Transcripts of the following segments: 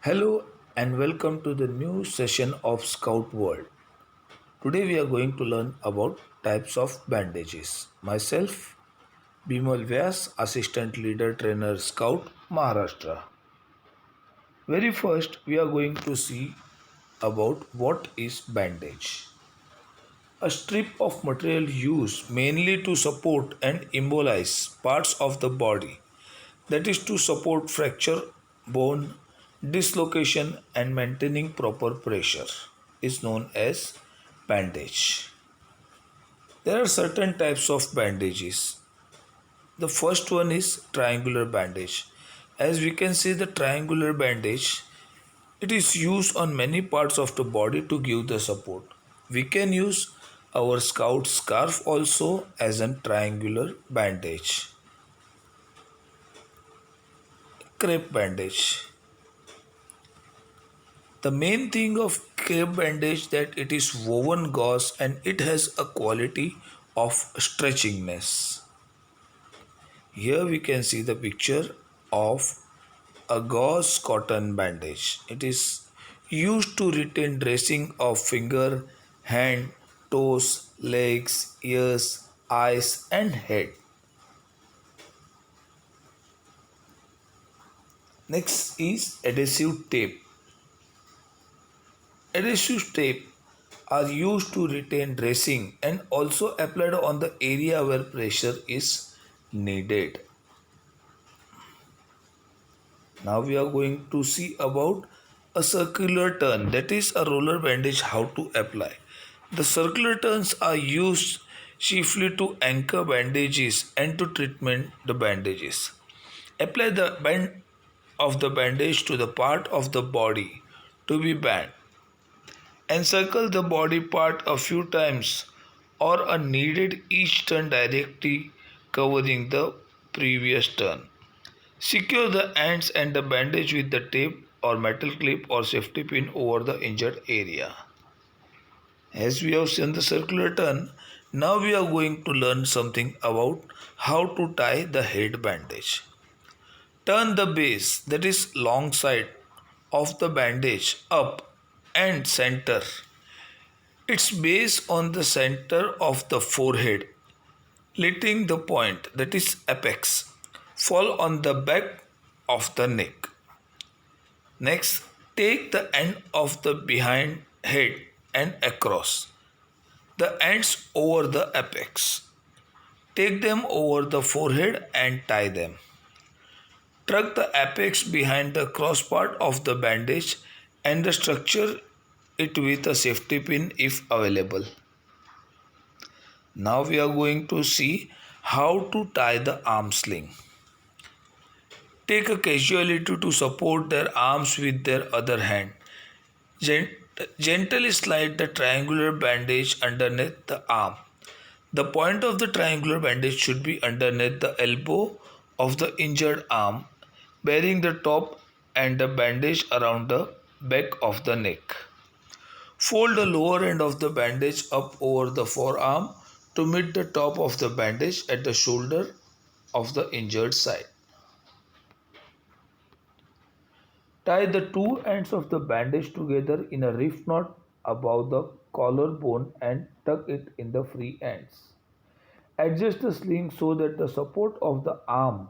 Hello and welcome to the new session of Scout World. Today we are going to learn about types of bandages. Myself, Bimal Vyas, Assistant Leader Trainer Scout, Maharashtra. Very first, we are going to see about what is bandage. A strip of material used mainly to support and immobilize parts of the body, that is to support fracture, bone dislocation and maintaining proper pressure, is known as bandage. There are certain types of bandages. The first one is triangular bandage. As we can see, the triangular bandage, it is used on many parts of the body to give the support. We can use our scout scarf also as a triangular bandage. Crepe bandage. The main thing of crepe bandage that it is woven gauze and it has a quality of stretchingness. Here we can see the picture of a gauze cotton bandage. It is used to retain dressing of finger, hand, toes, legs, ears, eyes and head. Next is adhesive tape. Adhesive tape are used to retain dressing and also applied on the area where pressure is needed. Now we are going to see about a circular turn, that is a roller bandage, how to apply. The circular turns are used chiefly to anchor bandages and to treatment the bandages. Apply the band of the bandage to the part of the body to be bent. Encircle the body part a few times or a needed each turn directly covering the previous turn. Secure the ends and the bandage with the tape or metal clip or safety pin over the injured area. As we have seen the circular turn, now we are going to learn something about how to tie the head bandage. Turn the base, that is long side of the bandage up and center its base on the center of the forehead, letting the point, that is apex, fall on the back of the neck. Next, take the end of the behind head and across, the ends over the apex. Take them over the forehead and tie them. Tuck the apex behind the cross part of the bandage and structure it with a safety pin if available. Now we are going to see how to tie the arm sling. Take a casualty to support their arms with their other hand. Gently slide the triangular bandage underneath the arm. The point of the triangular bandage should be underneath the elbow of the injured arm, bearing the top and the bandage around the back of the neck. Fold the lower end of the bandage up over the forearm to meet the top of the bandage at the shoulder of the injured side. Tie the two ends of the bandage together in a reef knot above the collarbone and tuck it in the free ends. Adjust the sling so that the support of the arm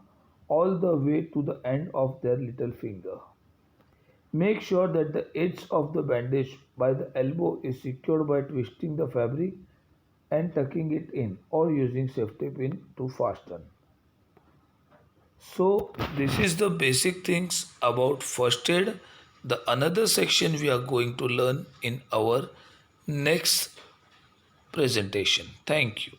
all the way to the end of their little finger. Make sure that the edge of the bandage by the elbow is secured by twisting the fabric and tucking it in or using safety pin to fasten. So this is the basic things about first aid. The another section we are going to learn in our next presentation. Thank you.